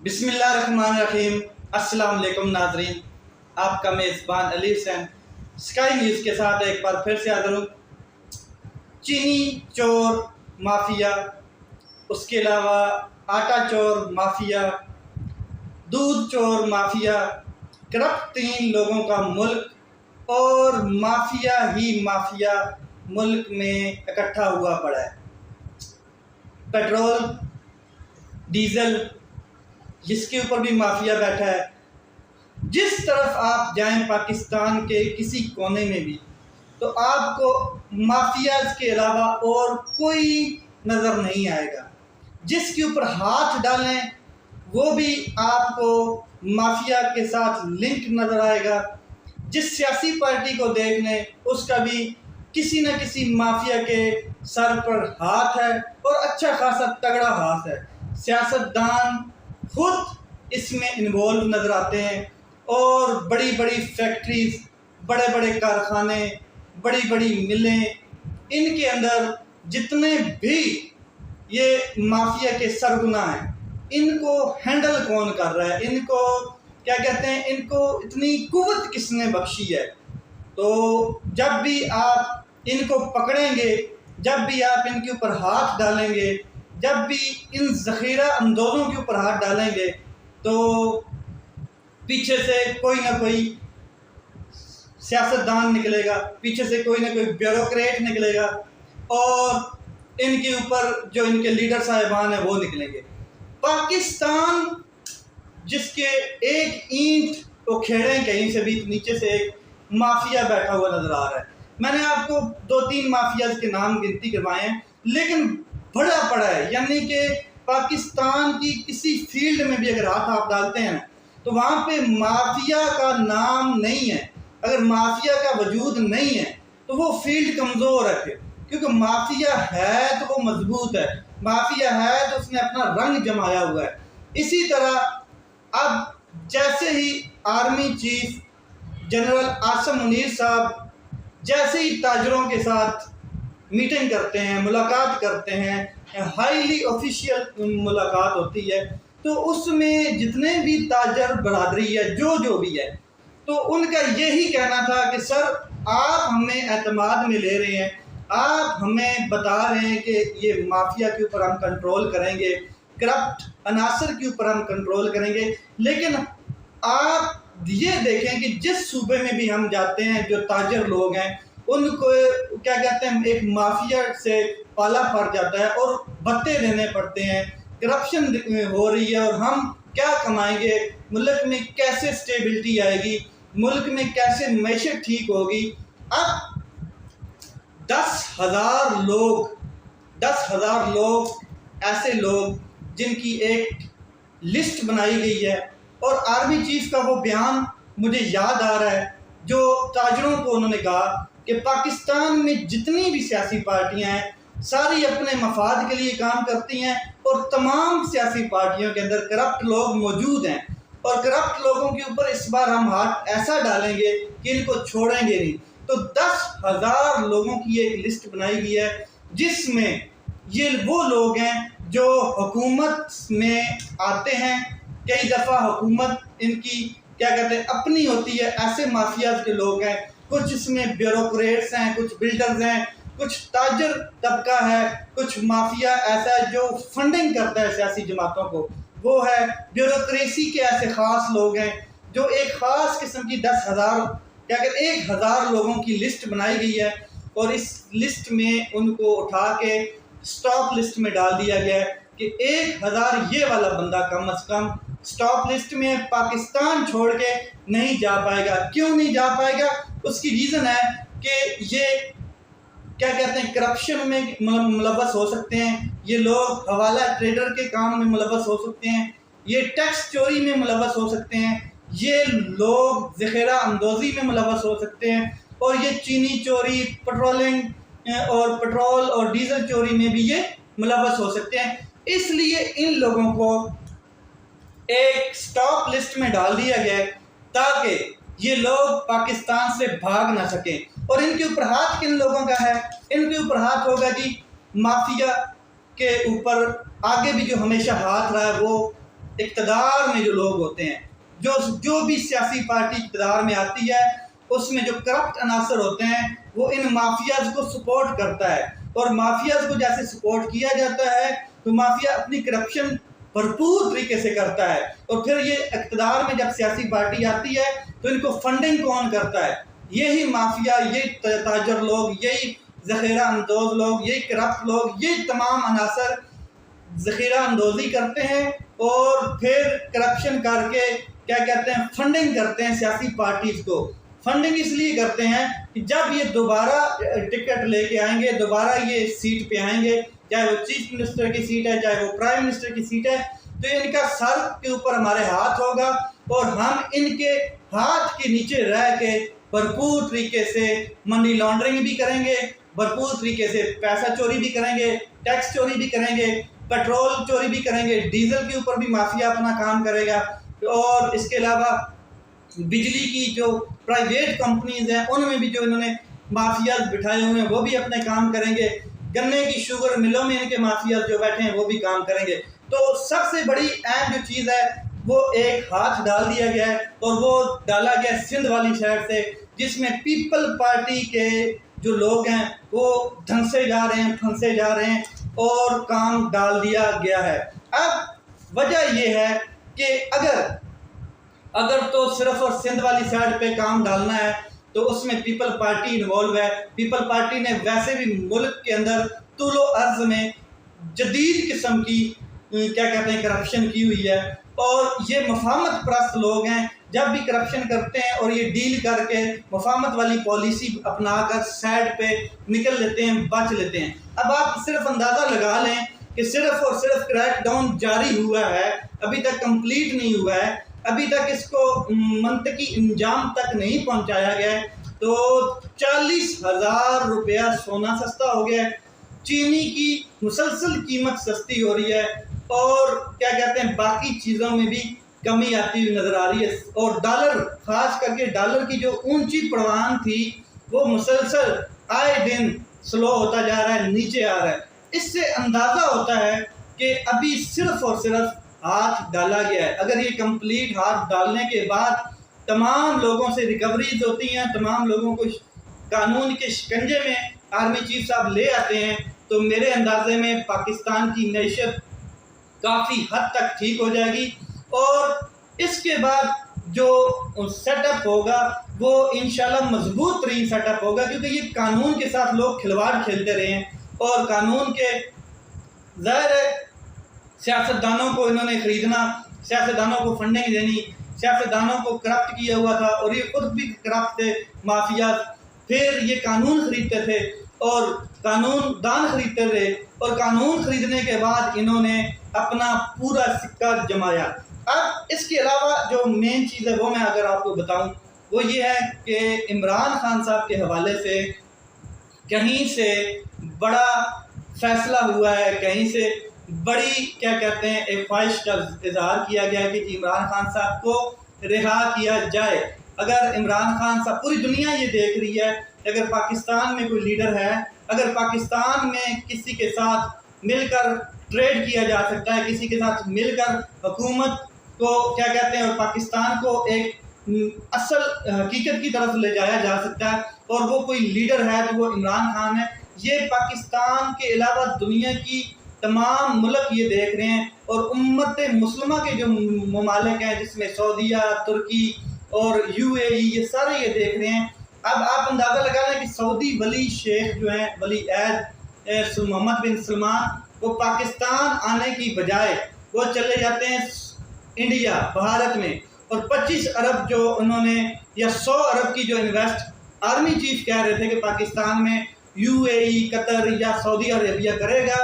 بسم اللہ الرحمن الرحیم۔ السلام علیکم ناظرین، آپ کا میزبان علی حسین اسکائی نیوز کے ساتھ ایک بار پھر سے حاضر ہوں۔ چینی چور مافیا، اس کے علاوہ آٹا چور مافیا، دودھ چور مافیا، کرپٹ ترین لوگوں کا ملک اور مافیا ہی مافیا ملک میں اکٹھا ہوا پڑا ہے۔ پیٹرول، ڈیزل، جس کے اوپر بھی مافیا بیٹھا ہے۔ جس طرف آپ جائیں پاکستان کے کسی کونے میں بھی تو آپ کو مافیاز کے علاوہ اور کوئی نظر نہیں آئے گا۔ جس کے اوپر ہاتھ ڈالیں وہ بھی آپ کو مافیا کے ساتھ لنک نظر آئے گا۔ جس سیاسی پارٹی کو دیکھ لیں اس کا بھی کسی نہ کسی مافیا کے سر پر ہاتھ ہے اور اچھا خاصا تگڑا ہاتھ ہے۔ سیاستدان خود اس میں انوالو نظر آتے ہیں اور بڑی بڑی فیکٹریز، بڑے بڑے کارخانے، بڑی بڑی ملیں، ان کے اندر جتنے بھی یہ مافیا کے سرغنہ ہیں، ان کو ہینڈل کون کر رہا ہے، ان کو کیا کہتے ہیں، ان کو اتنی قوت کس نے بخشی ہے۔ تو جب بھی آپ ان کو پکڑیں گے، جب بھی آپ ان کے اوپر ہاتھ ڈالیں گے، جب بھی ان ذخیرہ اندوزوں کے اوپر ہاتھ ڈالیں گے تو پیچھے سے کوئی نہ کوئی سیاستدان نکلے گا، پیچھے سے کوئی نہ کوئی بیوروکریٹ نکلے گا اور ان کے اوپر جو ان کے لیڈر صاحبان ہیں وہ نکلیں گے۔ پاکستان جس کے ایک اینٹ کو کھیڑیں کہیں سے بھی نیچے سے ایک مافیا بیٹھا ہوا نظر آ رہا ہے۔ میں نے آپ کو 2-3 مافیاز کے نام گنتی کروائے ہیں، لیکن بڑا پڑا ہے، یعنی کہ پاکستان کی کسی فیلڈ میں بھی اگر ہاتھ آپ ڈالتے ہیں تو وہاں پہ مافیا کا نام نہیں ہے۔ اگر مافیا کا وجود نہیں ہے تو وہ فیلڈ کمزور ہے پھر، کیونکہ مافیا ہے تو وہ مضبوط ہے، مافیا ہے تو اس نے اپنا رنگ جمایا ہوا ہے۔ اسی طرح اب جیسے ہی army chief general Asim Munir صاحب جیسے ہی تاجروں کے ساتھ میٹنگ کرتے ہیں، ملاقات کرتے ہیں، ہائیلی آفیشیل ملاقات ہوتی ہے، تو اس میں جتنے بھی تاجر برادری ہے، جو بھی ہے، تو ان کا یہی کہنا تھا کہ سر آپ ہمیں اعتماد میں لے رہے ہیں، آپ ہمیں بتا رہے ہیں کہ یہ مافیا کے اوپر ہم کنٹرول کریں گے، کرپٹ عناصر کے اوپر ہم کنٹرول کریں گے، لیکن آپ یہ دیکھیں کہ جس صوبے میں بھی ہم جاتے ہیں جو تاجر لوگ ہیں ان کو کیا کہتے ہیں، ایک مافیا سے پالا پڑ جاتا ہے اور بتے دینے پڑتے ہیں، کرپشن ہو رہی ہے اور ہم کیا کمائیں گے، ملک میں کیسے سٹیبلٹی آئے گی، ملک میں کیسے معیشت ٹھیک ہوگی۔ اب 10,000 لوگ ایسے لوگ جن کی ایک لسٹ بنائی گئی ہے، اور آرمی چیف کا وہ بیان مجھے یاد آ رہا ہے جو تاجروں کو انہوں نے کہا کہ پاکستان میں جتنی بھی سیاسی پارٹیاں ہیں ساری اپنے مفاد کے لیے کام کرتی ہیں اور تمام سیاسی پارٹیوں کے اندر کرپٹ لوگ موجود ہیں، اور کرپٹ لوگوں کے اوپر اس بار ہم ہاتھ ایسا ڈالیں گے کہ ان کو چھوڑیں گے نہیں۔ تو 10,000 لوگوں کی ایک لسٹ بنائی گئی ہے جس میں یہ وہ لوگ ہیں جو حکومت میں آتے ہیں، کئی دفعہ حکومت ان کی کیا کہتے ہیں اپنی ہوتی ہے، ایسے مافیاز کے لوگ ہیں، کچھ اس میں بیوروکریٹس ہیں، کچھ بلڈرز ہیں، کچھ تاجر طبقہ ہے، کچھ مافیا ایسا ہے جو فنڈنگ کرتا ہے سیاسی جماعتوں کو، وہ ہے بیوروکریسی کے ایسے خاص لوگ ہیں جو ایک خاص قسم کی 1,000 لوگوں کی لسٹ بنائی گئی ہے، اور اس لسٹ میں ان کو اٹھا کے سٹاپ لسٹ میں ڈال دیا گیا ہے کہ 1,000 یہ والا بندہ کم از کم سٹاپ لسٹ میں پاکستان چھوڑ کے نہیں جا پائے گا۔ کیوں نہیں جا پائے گا؟ اس کی ریزن ہے کہ یہ کیا کہتے ہیں کرپشن میں ملوث ہو سکتے ہیں، یہ لوگ حوالہ ٹریڈر کے کام میں ملوث ہو سکتے ہیں، یہ ٹیکس چوری میں ملوث ہو سکتے ہیں، یہ لوگ ذخیرہ اندوزی میں ملوث ہو سکتے ہیں، اور یہ چینی چوری، پٹرول اور ڈیزل چوری میں بھی یہ ملوث ہو سکتے ہیں۔ اس لیے ان لوگوں کو ایک سٹاپ لسٹ میں ڈال دیا گیا ہے تاکہ یہ لوگ پاکستان سے بھاگ نہ سکیں۔ اور ان کے اوپر ہاتھ کن لوگوں کا ہے؟ ان کے اوپر ہاتھ ہوگا جی مافیا کے اوپر۔ آگے بھی جو ہمیشہ ہاتھ رہا ہے وہ اقتدار میں جو لوگ ہوتے ہیں، جو بھی سیاسی پارٹی اقتدار میں آتی ہے، اس میں جو کرپٹ عناصر ہوتے ہیں وہ ان مافیاز کو سپورٹ کرتا ہے، اور مافیاز کو جیسے سپورٹ کیا جاتا ہے تو مافیا اپنی کرپشن بھرپور طریقے سے کرتا ہے، اور پھر یہ اقتدار میں جب سیاسی پارٹی آتی ہے تو ان کو فنڈنگ کون کرتا ہے؟ یہی مافیا، یہی تاجر لوگ، یہی ذخیرہ اندوز لوگ، یہی کرپٹ لوگ، یہ تمام عناصر ذخیرہ اندوزی کرتے ہیں اور پھر کرپشن کر کے کیا کہتے ہیں، فنڈنگ کرتے ہیں سیاسی پارٹیز کو۔ فنڈنگ اس لیے کرتے ہیں کہ جب یہ دوبارہ ٹکٹ لے کے آئیں گے، دوبارہ یہ سیٹ پہ آئیں گے، چاہے وہ چیف منسٹر کی سیٹ ہے، چاہے وہ پرائم منسٹر کی سیٹ ہے، تو ان کا سر کے اوپر ہمارے ہاتھ ہوگا اور ہم ان کے ہاتھ کے نیچے رہ کے بھرپور طریقے سے منی لانڈرنگ بھی کریں گے، بھرپور طریقے سے پیسہ چوری بھی کریں گے، ٹیکس چوری بھی کریں گے، پیٹرول چوری بھی کریں گے، ڈیزل کے اوپر بھی مافیا اپنا کام کرے گا، اور اس کے علاوہ بجلی کی جو پرائیویٹ کمپنیز ہیں ان میں بھی جو انہوں نے مافیاز بٹھائے ہوئے ہیں وہ بھی اپنے کام کریں گے، گنے کی شوگر ملوں میں ان کے مافیاز جو بیٹھے ہیں وہ بھی کام کریں گے۔ تو سب سے بڑی اہم جو چیز ہے وہ ایک ہاتھ ڈال دیا گیا ہے، اور وہ ڈالا گیا سندھ والی سائڈ سے، جس میں پیپل پارٹی کے جو لوگ ہیں وہ دھنسے جا رہے ہیں، پھنسے جا رہے ہیں، اور کام ڈال دیا گیا ہے۔ اب وجہ یہ ہے کہ اگر تو صرف اور سندھ والی سائڈ پہ کام ڈالنا ہے تو اس میں پیپل پارٹی انوالو ہے۔ پیپل پارٹی نے ویسے بھی ملک کے اندر طول و عرض میں جدید قسم کی کیا کہتے ہیں کرپشن کی ہوئی ہے، اور یہ مفاہمت پرست لوگ ہیں، جب بھی کرپشن کرتے ہیں اور یہ ڈیل کر کے مفاہمت والی پالیسی اپنا کر سائڈ پہ نکل لیتے ہیں، بچ لیتے ہیں۔ اب آپ صرف اندازہ لگا لیں کہ صرف اور صرف کریک ڈاؤن جاری ہوا ہے، ابھی تک کمپلیٹ نہیں ہوا ہے، ابھی تک اس کو منطقی انجام تک نہیں پہنچایا گیا ہے، تو 40,000 روپیہ سونا سستا ہو گیا ہے، چینی کی مسلسل قیمت سستی ہو رہی ہے، اور کیا کہتے ہیں باقی چیزوں میں بھی کمی آتی ہوئی نظر آ رہی ہے، اور ڈالر، خاص کر کے ڈالر کی جو اونچی پروان تھی وہ مسلسل آئے دن سلو ہوتا جا رہا ہے، نیچے آ رہا ہے۔ اس سے اندازہ ہوتا ہے کہ ابھی صرف اور صرف ہاتھ ڈالا گیا ہے۔ اگر یہ کمپلیٹ ہاتھ ڈالنے کے بعد تمام لوگوں سے ریکوریز ہوتی ہیں، تمام لوگوں کو قانون کے شکنجے میں آرمی چیف صاحب لے آتے ہیں، تو میرے اندازے میں پاکستان کی معیشت کافی حد تک ٹھیک ہو جائے گی، اور اس کے بعد جو سیٹ اپ ہوگا وہ انشاءاللہ مضبوط ترین سیٹ اپ ہوگا، کیونکہ یہ قانون کے ساتھ لوگ کھلواڑ کھیلتے رہے ہیں، اور قانون کے ظاہر ہے سیاستدانوں کو انہوں نے خریدنا، سیاستدانوں کو فنڈنگ دینی، سیاستدانوں کو کرپٹ کیا ہوا تھا، اور یہ خود بھی کرپٹ تھے مافیاز، پھر یہ قانون خریدتے تھے اور قانون دان خریدتے تھے، اور قانون خریدنے کے بعد انہوں نے اپنا پورا سکہ جمایا۔ اب اس کے علاوہ جو مین چیز ہے وہ میں اگر آپ کو بتاؤں وہ یہ ہے کہ عمران خان صاحب کے حوالے سے کہیں سے بڑا فیصلہ ہوا ہے، کہیں سے بڑی کیا کہتے ہیں ایک خواہش کا اظہار کیا گیا ہے کہ عمران خان صاحب کو رہا کیا جائے۔ اگر عمران خان صاحب، پوری دنیا یہ دیکھ رہی ہے اگر پاکستان میں کوئی لیڈر ہے، اگر پاکستان میں کسی کے ساتھ مل کر ٹریڈ کیا جا سکتا ہے، کسی کے ساتھ مل کر حکومت کو کیا کہتے ہیں اور پاکستان کو ایک اصل حقیقت کی طرف لے جایا جا سکتا ہے، اور وہ کوئی لیڈر ہے تو وہ عمران خان ہے۔ یہ پاکستان کے علاوہ دنیا کی تمام ملک یہ دیکھ رہے ہیں، اور امت مسلمہ کے جو ممالک ہیں جس میں سعودیہ، ترکی اور UAE، یہ سارے یہ دیکھ رہے ہیں۔ اب آپ اندازہ لگا لیں کہ سعودی ولی شیخ جو ہیں، ولی عہد محمد بن سلمان، وہ پاکستان آنے کی بجائے وہ چلے جاتے ہیں انڈیا، بھارت میں، اور 25 ارب جو انہوں نے یا 100 ارب کی جو انویسٹ آرمی چیف کہہ رہے تھے کہ پاکستان میں UAE، قطر یا سعودی عربیہ کرے گا،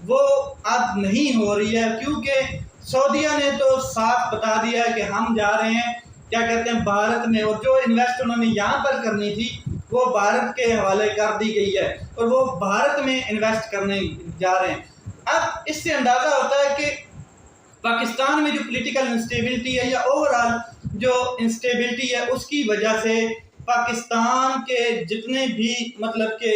وہ اب نہیں ہو رہی ہے، کیونکہ سعودیہ نے تو صاف بتا دیا ہے کہ ہم جا رہے ہیں کیا کہتے ہیں بھارت میں، اور جو انویسٹ انہوں نے یہاں پر کرنی تھی وہ بھارت کے حوالے کر دی گئی ہے، اور وہ بھارت میں انویسٹ کرنے جا رہے ہیں۔ اب اس سے اندازہ ہوتا ہے کہ پاکستان میں جو پولیٹیکل انسٹیبلٹی ہے یا اوورال جو انسٹیبلٹی ہے، اس کی وجہ سے پاکستان کے جتنے بھی مطلب کہ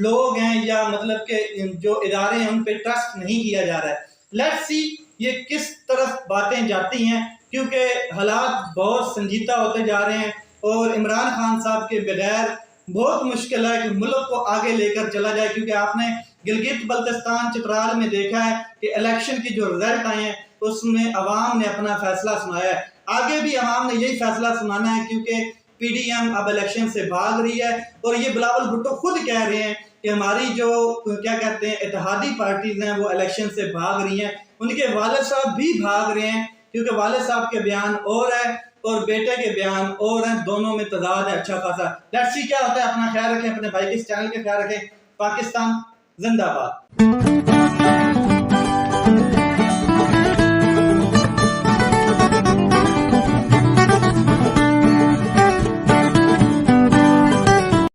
لوگ ہیں یا مطلب کہ جو ادارے ہیں ان پہ ٹرسٹ نہیں کیا جا رہا ہے۔ لیٹس سی یہ کس طرف باتیں جاتی ہیں، کیونکہ حالات بہت سنجیدہ ہوتے جا رہے ہیں اور عمران خان صاحب کے بغیر بہت مشکل ہے کہ ملک کو آگے لے کر چلا جائے، کیونکہ آپ نے گلگت بلتستان چترال میں دیکھا ہے کہ الیکشن کی جو رزلٹ آئے ہیں اس میں عوام نے اپنا فیصلہ سنایا ہے، آگے بھی عوام نے یہی فیصلہ سنانا ہے، کیونکہ پی ڈی ایم اب الیکشن سے بھاگ رہی ہے اور یہ بلاول بھٹو خود کہہ رہے ہیں کہ ہماری جو کیا کہتے ہیں اتحادی پارٹیز ہیں وہ الیکشن سے بھاگ رہی ہیں، ان کے والد صاحب بھی بھاگ رہے ہیں، کیونکہ والد صاحب کے بیان اور ہے اور بیٹے کے بیان اور ہیں، دونوں میں تضاد ہے اچھا خاصا۔ لیٹس سی کیا ہوتا ہے، اپنا خیال رکھیں، اپنے بھائی کے اس چینل کا خیال رکھیں۔ پاکستان زندہ باد۔